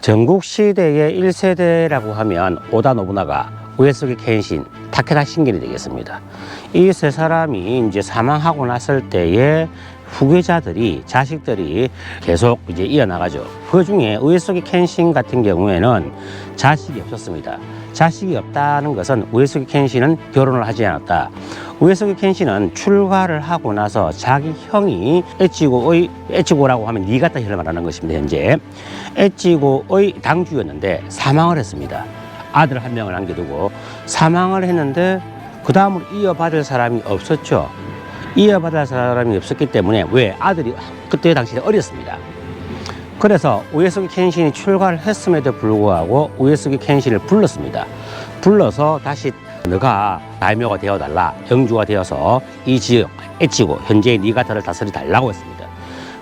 전국 시대의 1세대라고 하면 오다 노부나가, 우에스기 켄신, 타케다 신겐이 되겠습니다. 이 세 사람이 이제 사망하고 났을 때에 후계자들이, 자식들이 계속 이제 이어나가죠. 그 중에 우에스기 켄신 같은 경우에는 자식이 없었습니다. 자식이 없다는 것은 우에스기 켄신은 결혼을 하지 않았다. 우에스기 켄신은 출가를 하고 나서 자기 형이 에치고라고 하면 니가타 혈을 말하는 것입니다. 현재 에치고의 당주였는데 사망을 했습니다. 아들 한 명을 남겨두고 사망을 했는데 그 다음으로 이어받을 사람이 없었죠. 이어받을 사람이 없었기 때문에, 왜? 아들이 그때 당시에 어렸습니다. 그래서 우에스기 켄신이 출가를 했음에도 불구하고 우에스기 켄신을 불렀습니다. 불러서 다시 너가 다이묘가 되어달라, 영주가 되어서 이 지역 에치고 현재의 니가타를 다스려달라고 했습니다.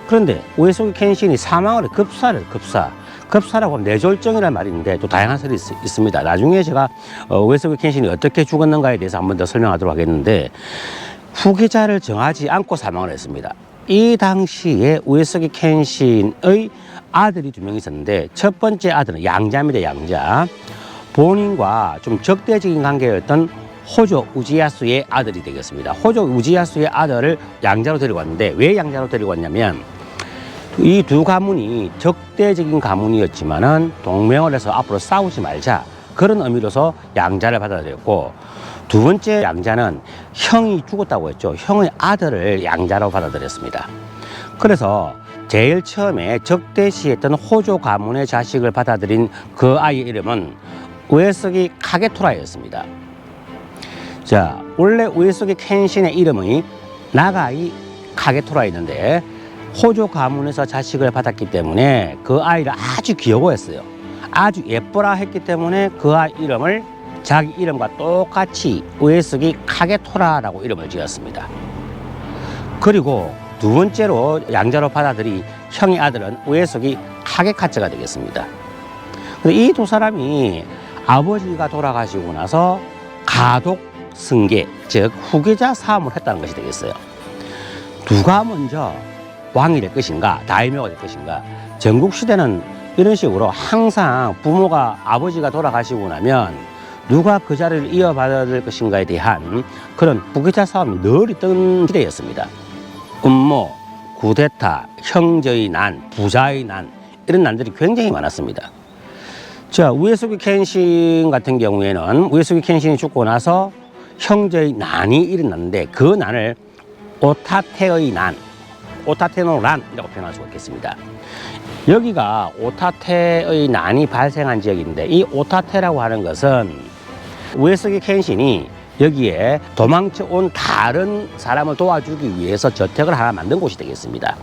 그런데 우에스기 켄신이 사망을 급사라고 하면 뇌졸중이라는 말이 있는데 또 다양한 설이 있습니다. 나중에 제가 우에스기 켄신이 어떻게 죽었는가에 대해서 한번 더 설명하도록 하겠는데, 후계자를 정하지 않고 사망을 했습니다. 이 당시에 우에스기 켄신의 아들이 두 명 있었는데, 첫 번째 아들은 양자입니다. 양자. 본인과 좀 적대적인 관계였던 호조 우지야스의 아들이 되겠습니다. 호조 우지야스의 아들을 양자로 데리고 왔는데, 왜 양자로 데리고 왔냐면 이 두 가문이 적대적인 가문이었지만은 동맹을 해서 앞으로 싸우지 말자, 그런 의미로서 양자를 받아들였고, 두 번째 양자는 형이 죽었다고 했죠. 형의 아들을 양자로 받아들였습니다. 그래서 제일 처음에 적대시했던 호조 가문의 자식을 받아들인 그 아이의 이름은 우에스기 카게토라였습니다. 자, 원래 우에스기 켄신의 이름이 나가이 카게토라였는데 호조 가문에서 자식을 받았기 때문에 그 아이를 아주 귀여워했어요. 아주 예뻐라 했기 때문에 그 아이 이름을 자기 이름과 똑같이 우에스기 카게토라라고 이름을 지었습니다. 그리고 두 번째로 양자로 받아들인 형의 아들은 우에스기 카게카츠가 되겠습니다. 이 두 사람이 아버지가 돌아가시고 나서 가독 승계, 즉 후계자 사업을 했다는 것이 되겠어요. 누가 먼저 왕이 될 것인가, 다이묘가 될 것인가. 전국 시대는 이런 식으로 항상 부모가, 아버지가 돌아가시고 나면 누가 그 자리를 이어받을 것인가에 대한 그런 후계자 싸움이 늘 있던 시대였습니다. 음모, 구데타, 형제의 난, 부자의 난, 이런 난들이 굉장히 많았습니다. 자, 우에스기 켄신 같은 경우에는 우에스기 켄신이 죽고 나서 형제의 난이 일어났는데, 그 난을 오타테의 난, 오타테노 난이라고 표현할 수가 있겠습니다. 여기가 오타테의 난이 발생한 지역인데, 이 오타테라고 하는 것은 우에스기 켄신이 여기에 도망쳐 온 다른 사람을 도와주기 위해서 저택을 하나 만든 곳이 되겠습니다.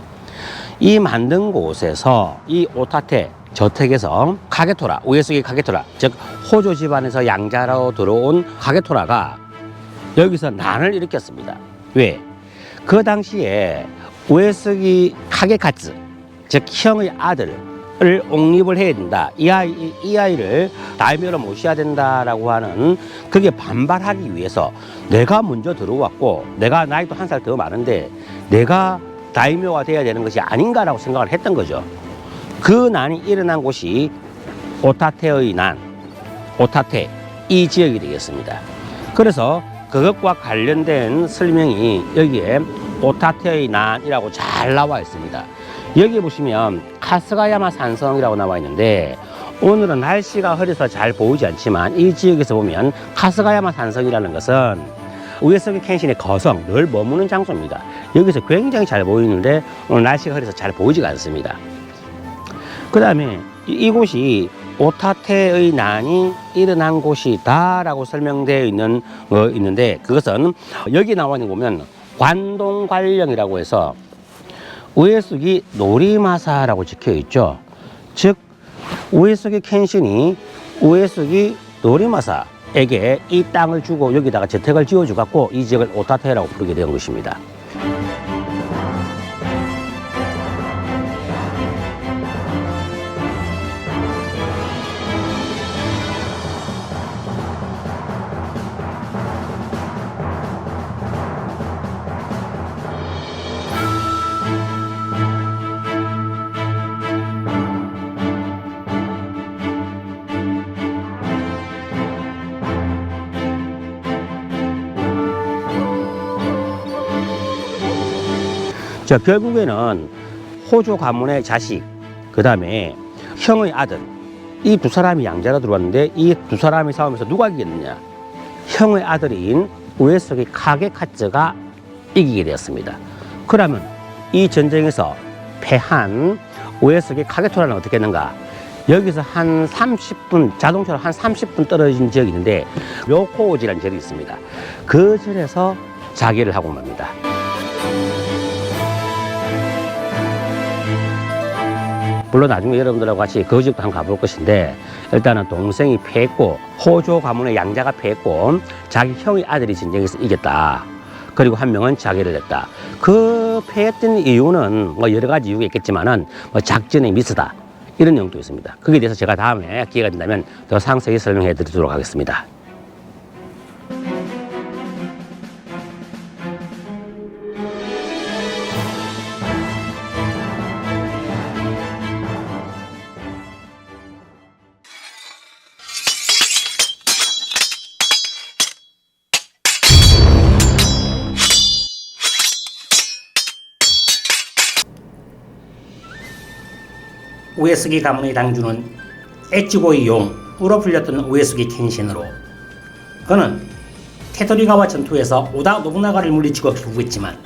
이 만든 곳에서 이 오타테 저택에서 카게토라, 우에스기 카게토라, 즉 호조 집안에서 양자로 들어온 카게토라가 여기서 난을 일으켰습니다. 왜? 그 당시에 우에스기 카게카츠, 즉 형의 아들을 옹립을 해야 된다, 이 아이를 다이묘로 모셔야 된다라고 하는, 그게 반발하기 위해서 내가 먼저 들어왔고 내가 나이도 한 살 더 많은데 내가 다이묘가 돼야 되는 것이 아닌가라고 생각을 했던 거죠. 그 난이 일어난 곳이 오타테의 난, 오타테, 이 지역이 되겠습니다. 그래서 그것과 관련된 설명이 여기에 오타테의 난이라고 잘 나와 있습니다. 여기 보시면 카스가야마 산성이라고 나와 있는데, 오늘은 날씨가 흐려서 잘 보이지 않지만 이 지역에서 보면 카스가야마 산성이라는 것은 우에스기 켄신의 거성, 늘 머무는 장소입니다. 여기서 굉장히 잘 보이는데 오늘 날씨가 흐려서 잘 보이지가 않습니다. 그 다음에 이곳이 오타테의 난이 일어난 곳이다 라고 설명되어 있는데, 그것은 여기 나와 있는 거 보면 관동관령이라고 해서 우에스기 노리마사라고 적혀 있죠. 즉 우에스기 켄신이 우에스기 노리마사에게 이 땅을 주고 여기다가 저택을 지어주 갖고 이 지역을 오타테라고 부르게 된 것입니다. 자, 결국에는 호조 가문의 자식, 그 다음에 형의 아들, 이 두 사람이 양자로 들어왔는데 이 두 사람이 싸우면서 누가 이겼느냐? 형의 아들인 우에스기 카게카츠가 이기게 되었습니다. 그러면 이 전쟁에서 패한 우에스기 카게토라는 어떻게 했는가? 여기서 한 30분, 자동차로 한 30분 떨어진 지역이 있는데 료코우지라는 절이 있습니다. 그 절에서 자기를 하고 맙니다. 물론 나중에 여러분들하고 같이 그 지역도 한번 가볼 것인데, 일단은 동생이 패했고 호조 가문의 양자가 패했고 자기 형의 아들이 전쟁에서 이겼다. 그리고 한 명은 자기를 했다. 그 패했던 이유는 뭐 여러 가지 이유가 있겠지만은 뭐 작전의 미스다, 이런 내용도 있습니다. 거기에 대해서 제가 다음에 기회가 된다면 더 상세히 설명해 드리도록 하겠습니다. 우에스기 가문의 당주는 에치고의 용으로 불렸던 우에스기 켄신으로, 그는 테도리가와 전투에서 오다 노부나가를 물리치고 귀국했지만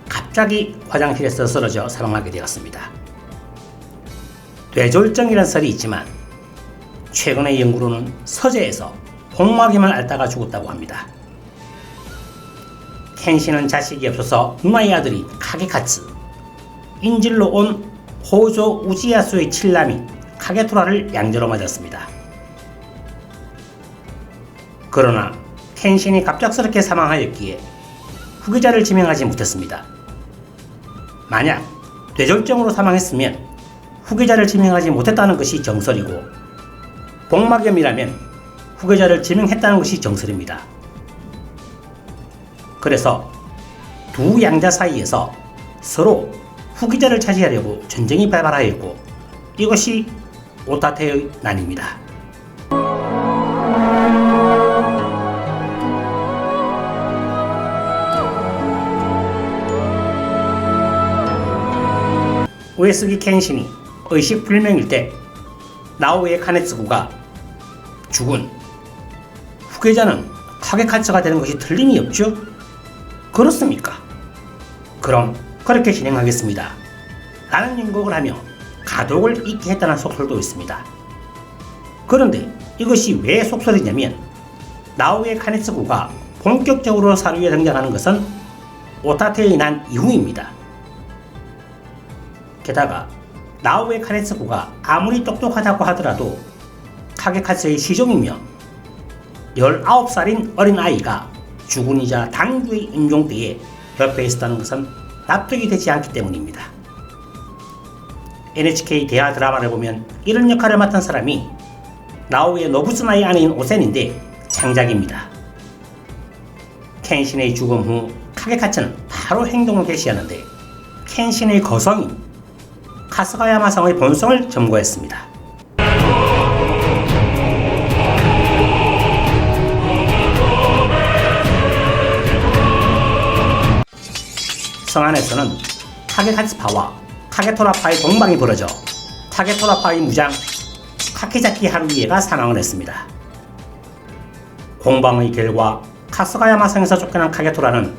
갑자기 화장실에서 쓰러져 사망하게 되었습니다. 뇌졸중이라는 설이 있지만 최근의 연구로는 서재에서 복막염을 앓다가 죽었다고 합니다. 켄신은 자식이 없어서 누나의 아들인 카게카츠, 인질로 온 호조 우지야수의 칠남인 카게토라를 양자로 맞았습니다. 그러나 켄신이 갑작스럽게 사망하였기에 후계자를 지명하지 못했습니다. 만약 뇌졸중으로 사망했으면 후계자를 지명하지 못했다는 것이 정설이고, 복막염이라면 후계자를 지명했다는 것이 정설입니다. 그래서 두 양자 사이에서 서로 후계자를 차지하려고 전쟁이 발발하였고, 이것이 오타테의 난입니다. 우에스기 켄신이 의식불명일 때 나오의 카네츠구가 죽은 후계자는 카게카츠가 되는 것이 틀림이 없죠? 그렇습니까? 그럼 그렇게 진행하겠습니다. 라는 연극을 하며 가독을 잊게 했다는 속설도 있습니다. 그런데 이것이 왜 속설이냐면, 나오의 카네츠구가 본격적으로 사료에 등장하는 것은 오타테의 난 이후입니다. 게다가 나오의 카네츠구가 아무리 똑똑하다고 하더라도 카게카츠의 시종이며 19살인 어린아이가 주군이자 당주의 임종 때에 옆에 있었다는 것은 납득이 되지 않기 때문입니다. NHK 대하 드라마를 보면 이런 역할을 맡은 사람이 나오의 노부즈나의 아내인 오센인데 창작입니다. 켄신의 죽음 후 카게카츠는 바로 행동을 개시하는데 켄신의 거성인 카스가야마 성의 본성을 점거했습니다. 성 안에서는 카게카츠파와 카게토라파의 동방이 벌어져 카게토라파의 무장 카케자키 하루이에가 사망을 했습니다. 공방의 결과 카스가야마 성에서 쫓겨난 카게토라는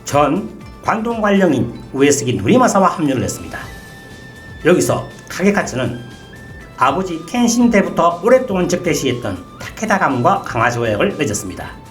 전 관동관령인 우에스기 누리마사와 합류를 했습니다. 여기서 카게카츠는 아버지 켄신 때부터 오랫동안 적대시했던 타케다 가문과 강화 조약을 맺었습니다.